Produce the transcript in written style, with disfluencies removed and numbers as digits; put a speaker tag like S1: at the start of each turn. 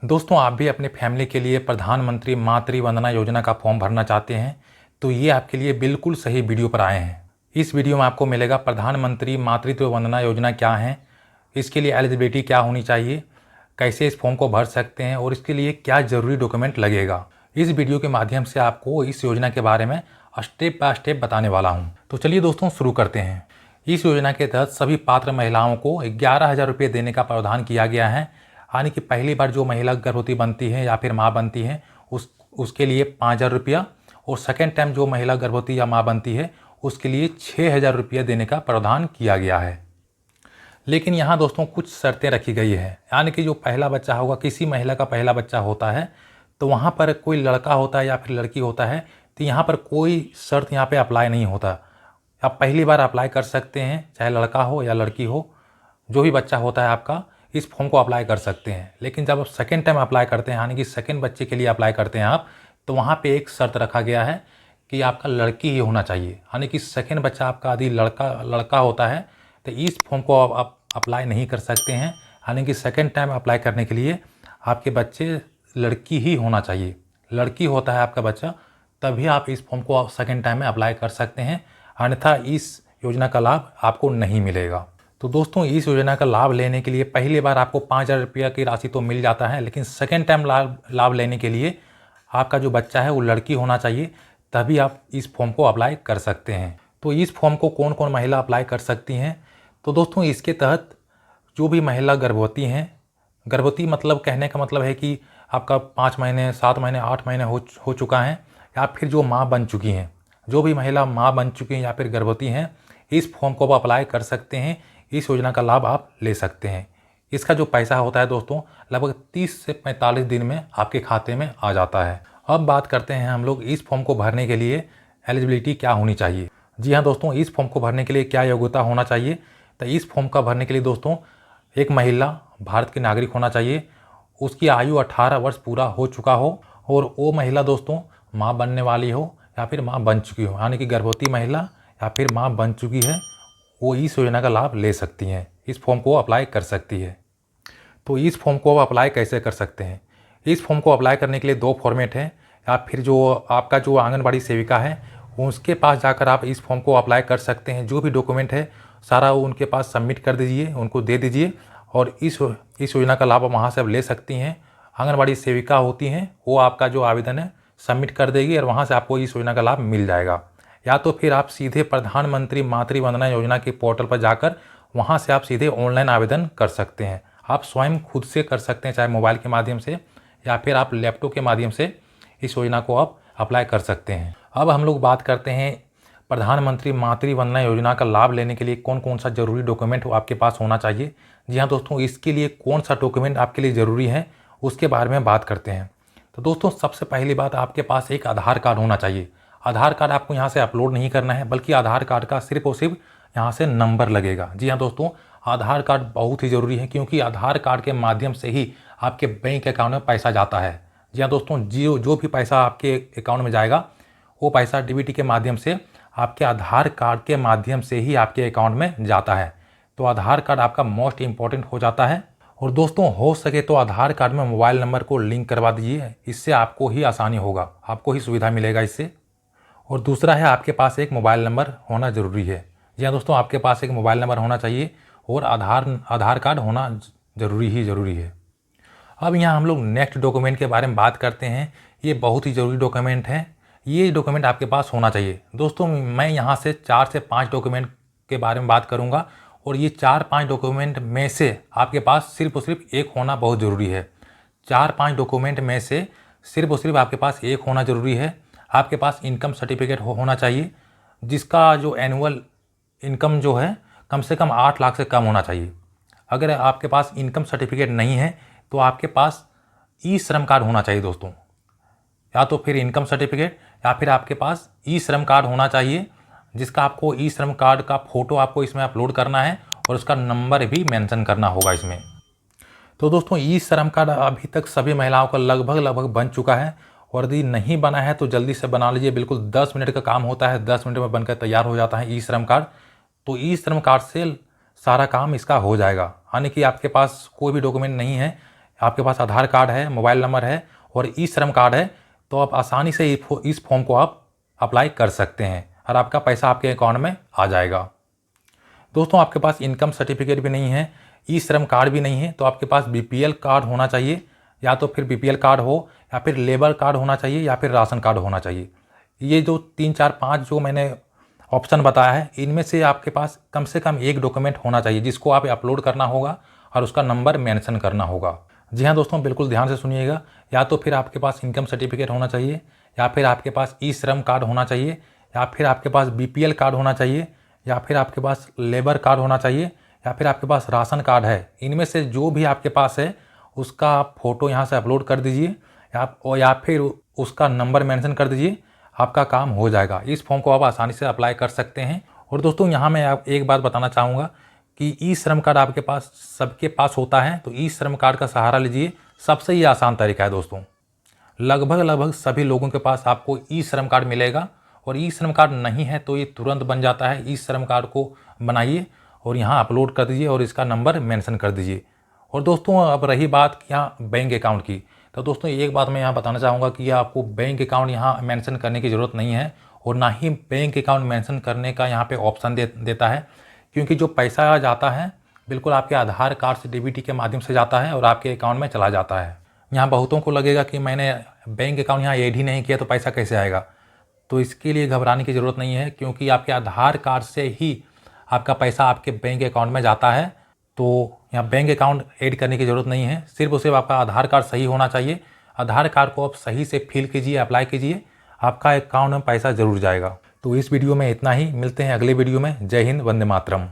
S1: दोस्तों, आप भी अपने फैमिली के लिए प्रधानमंत्री मातृ वंदना योजना का फॉर्म भरना चाहते हैं तो ये आपके लिए बिल्कुल सही वीडियो पर आए हैं। इस वीडियो में आपको मिलेगा प्रधानमंत्री मातृत्व वंदना योजना क्या है, इसके लिए एलिजिबिलिटी क्या होनी चाहिए, कैसे इस फॉर्म को भर सकते हैं और इसके लिए क्या ज़रूरी डॉक्यूमेंट लगेगा। इस वीडियो के माध्यम से आपको इस योजना के बारे में स्टेप बाय स्टेप बताने वाला हूँ। तो चलिए दोस्तों शुरू करते हैं। इस योजना के तहत सभी पात्र महिलाओं को 11,000 रुपये देने का प्रावधान किया गया है। यानी कि पहली बार जो महिला गर्भवती बनती है या फिर माँ बनती है उसके लिए 5,000 रुपया, और सेकेंड टाइम जो महिला गर्भवती या माँ बनती है उसके लिए 6,000 रुपया देने का प्रावधान किया गया है। लेकिन यहाँ दोस्तों कुछ शर्तें रखी गई है। यानी कि जो पहला बच्चा होगा, किसी महिला का पहला बच्चा होता है तो वहाँ पर कोई लड़का होता है या फिर लड़की होता है तो यहाँ पर कोई शर्त यहाँ पे अप्लाई नहीं होता। आप पहली बार अप्लाई कर सकते हैं, चाहे लड़का हो या लड़की हो, जो भी बच्चा होता है आपका इस फॉर्म को अप्लाई कर सकते हैं। लेकिन जब आप सेकेंड टाइम अप्लाई करते हैं, यानी कि सेकेंड बच्चे के लिए अप्लाई करते हैं आप, तो वहाँ पे एक शर्त रखा गया है कि आपका लड़की ही होना चाहिए। यानी कि सेकेंड बच्चा आपका यदि लड़का होता है तो इस फॉर्म को आप अप्लाई नहीं कर सकते हैं। यानी कि सेकेंड टाइम अप्लाई करने के लिए आपके बच्चे लड़की ही होना चाहिए। लड़की होता है आपका बच्चा तभी आप इस फॉर्म को सेकेंड टाइम में अप्लाई कर सकते हैं, अन्यथा इस योजना का लाभ आपको नहीं मिलेगा। तो दोस्तों, इस योजना का लाभ लेने के लिए पहली बार आपको 5,000 रुपया की राशि तो मिल जाता है, लेकिन सेकेंड टाइम लाभ लेने के लिए आपका जो बच्चा है वो लड़की होना चाहिए, तभी आप इस फॉर्म को अप्लाई कर सकते हैं। तो इस फॉर्म को कौन कौन महिला अप्लाई कर सकती हैं? तो दोस्तों, इसके तहत जो भी महिला गर्भवती हैं, गर्भवती मतलब कहने का मतलब है कि आपका 5 महीने 7 महीने 8 महीने हो चुका है, या फिर जो माँ बन चुकी हैं, जो भी महिला माँ बन चुकी हैं या फिर गर्भवती हैं, इस फॉर्म को आप अप्लाई कर सकते हैं। इस योजना का लाभ आप ले सकते हैं। इसका जो पैसा होता है दोस्तों, लगभग 30 से 45 दिन में आपके खाते में आ जाता है। अब बात करते हैं हम लोग इस फॉर्म को भरने के लिए एलिजिबिलिटी क्या होनी चाहिए। जी हाँ दोस्तों, इस फॉर्म को भरने के लिए क्या योग्यता होना चाहिए? तो इस फॉर्म का भरने के लिए दोस्तों एक महिला भारत की नागरिक होना चाहिए, उसकी आयु 18 वर्ष पूरा हो चुका हो, और वो महिला दोस्तों माँ बनने वाली हो या फिर माँ बन चुकी हो। यानी कि गर्भवती महिला या फिर माँ बन चुकी है, वो इस योजना का लाभ ले सकती हैं, इस फॉर्म को अप्लाई कर सकती है। तो इस फॉर्म को आप अप्लाई कैसे कर सकते हैं? इस फॉर्म को अप्लाई करने के लिए 2 फॉर्मेट हैं, या फिर जो आपका जो आंगनबाड़ी सेविका है उसके पास जाकर आप इस फॉर्म को अप्लाई कर सकते हैं। जो भी डॉक्यूमेंट है सारा वो उनके पास सबमिट कर दीजिए, उनको दे दीजिए, और इस योजना का लाभ वहाँ से आप ले सकती हैं। आंगनबाड़ी सेविका होती हैं, वो आपका जो आवेदन है सबमिट कर देगी और वहाँ से आपको इस योजना का लाभ मिल जाएगा। या तो फिर आप सीधे प्रधानमंत्री मातृ वंदना योजना के पोर्टल पर जाकर वहाँ से आप सीधे ऑनलाइन आवेदन कर सकते हैं। आप स्वयं खुद से कर सकते हैं, चाहे मोबाइल के माध्यम से या फिर आप लैपटॉप के माध्यम से इस योजना को आप अप्लाई कर सकते हैं। अब हम लोग बात करते हैं प्रधानमंत्री मातृ वंदना योजना का लाभ लेने के लिए कौन कौन सा ज़रूरी डॉक्यूमेंट आपके पास होना चाहिए। जी हाँ दोस्तों, इसके लिए कौन सा डॉक्यूमेंट आपके लिए ज़रूरी है उसके बारे में बात करते हैं। तो दोस्तों, सबसे पहली बात, आपके पास एक आधार कार्ड होना चाहिए। आधार कार्ड आपको यहाँ से अपलोड नहीं करना है, बल्कि आधार कार्ड का सिर्फ और सिर्फ यहाँ से नंबर लगेगा। जी हाँ दोस्तों, आधार कार्ड बहुत ही ज़रूरी है, क्योंकि आधार कार्ड के माध्यम से ही आपके बैंक अकाउंट में पैसा जाता है। जी हाँ दोस्तों, जो भी पैसा आपके अकाउंट में जाएगा वो पैसा डीबीटी के माध्यम से आपके आधार कार्ड के माध्यम से ही आपके अकाउंट में जाता है। तो आधार कार्ड आपका मोस्ट इम्पॉर्टेंट हो जाता है। और दोस्तों, हो सके तो आधार कार्ड में मोबाइल नंबर को लिंक करवा दीजिए, इससे आपको ही आसानी होगा, आपको ही सुविधा मिलेगा इससे। और दूसरा है, आपके पास एक मोबाइल नंबर होना ज़रूरी है। जी हाँ दोस्तों, आपके पास एक मोबाइल नंबर होना चाहिए और आधार कार्ड होना ज़रूरी है। अब यहाँ हम लोग नेक्स्ट डॉक्यूमेंट के बारे में बात करते हैं। ये बहुत ही ज़रूरी डॉक्यूमेंट है, ये डॉक्यूमेंट आपके पास होना चाहिए। दोस्तों, मैं यहाँ से 4 से 5 डॉक्यूमेंट के बारे में बात करूँगा, और ये 4-5 डॉक्यूमेंट में से आपके पास सिर्फ और सिर्फ एक होना बहुत ज़रूरी है। 4-5 डॉक्यूमेंट में से सिर्फ और सिर्फ आपके पास एक होना ज़रूरी है। आपके पास इनकम सर्टिफिकेट होना चाहिए, जिसका जो एनुअल इनकम जो है कम से कम 8 लाख से कम होना चाहिए। अगर आपके पास इनकम सर्टिफिकेट नहीं है तो आपके पास ई श्रम कार्ड होना चाहिए दोस्तों। या तो फिर इनकम सर्टिफिकेट या फिर आपके पास ई श्रम कार्ड होना चाहिए, जिसका आपको ई श्रम कार्ड का फ़ोटो आपको इसमें अपलोड करना है और उसका नंबर भी मेंशन करना होगा इसमें। तो दोस्तों, ई श्रम कार्ड अभी तक सभी महिलाओं का लगभग बन चुका है, और यदि नहीं बना है तो जल्दी से बना लीजिए। बिल्कुल 10 मिनट का काम होता है, 10 मिनट में बनकर तैयार हो जाता है ई श्रम कार्ड। तो ई श्रम कार्ड से सारा काम इसका हो जाएगा। यानी कि आपके पास कोई भी डॉक्यूमेंट नहीं है, आपके पास आधार कार्ड है, मोबाइल नंबर है और ई श्रम कार्ड है, तो आप आसानी से इस फॉर्म को आप अप्लाई कर सकते हैं और आपका पैसा आपके अकाउंट में आ जाएगा। दोस्तों, आपके पास इनकम सर्टिफिकेट भी नहीं है, ई श्रम कार्ड भी नहीं है, तो आपके पास बीपीएल कार्ड होना चाहिए, या तो फिर बीपीएल कार्ड हो, या फिर लेबर कार्ड होना चाहिए, या फिर राशन कार्ड होना चाहिए। ये जो 3, 4, 5 जो मैंने ऑप्शन बताया है, इनमें से आपके पास कम से कम एक डॉक्यूमेंट होना चाहिए जिसको आप अपलोड करना होगा और उसका नंबर मेंशन करना होगा। जी हाँ दोस्तों, बिल्कुल ध्यान से सुनिएगा। या तो फिर आपके पास इनकम सर्टिफिकेट होना चाहिए, या फिर आपके पास ई श्रम कार्ड होना चाहिए, या फिर आपके पास बीपीएल कार्ड होना चाहिए, या फिर आपके पास लेबर कार्ड होना चाहिए, या फिर आपके पास राशन कार्ड है। इनमें से जो भी आपके पास है उसका आप फ़ोटो यहाँ से अपलोड कर दीजिए, या फिर उसका नंबर मेंशन कर दीजिए, आपका काम हो जाएगा। इस फॉर्म को आप आसानी से अप्लाई कर सकते हैं। और दोस्तों, यहाँ मैं आप एक बात बताना चाहूँगा कि ई श्रम कार्ड आपके पास सबके पास होता है, तो ई श्रम कार्ड का सहारा लीजिए। सबसे ही आसान तरीका है दोस्तों। लगभग सभी लोगों के पास आपको ई श्रम कार्ड मिलेगा, और ई श्रम कार्ड नहीं है तो ये तुरंत बन जाता है। ई श्रम कार्ड को बनाइए और यहाँ अपलोड कर दीजिए और इसका नंबर मेंशन कर दीजिए। और दोस्तों, अब रही बात यहाँ बैंक अकाउंट की, तो दोस्तों एक बात मैं यहाँ बताना चाहूँगा कि आपको बैंक अकाउंट यहाँ मेंशन करने की ज़रूरत नहीं है, और ना ही बैंक अकाउंट मेंशन करने का यहाँ पे ऑप्शन देता है, क्योंकि जो पैसा जाता है बिल्कुल आपके आधार कार्ड से डीबीटी के माध्यम से जाता है और आपके अकाउंट में चला जाता है। यहाँ बहुतों को लगेगा कि मैंने बैंक अकाउंट यहाँ ऐड ही नहीं किया तो पैसा कैसे आएगा। तो इसके लिए घबराने की ज़रूरत नहीं है, क्योंकि आपके आधार कार्ड से ही आपका पैसा आपके बैंक अकाउंट में जाता है। तो यहाँ बैंक अकाउंट ऐड करने की ज़रूरत नहीं है, सिर्फ और सिर्फ आपका आधार कार्ड सही होना चाहिए। आधार कार्ड को आप सही से फिल कीजिए, अप्लाई कीजिए, आपका अकाउंट में पैसा ज़रूर जाएगा। तो इस वीडियो में इतना ही, मिलते हैं अगले वीडियो में। जय हिंद, वंदे मातरम।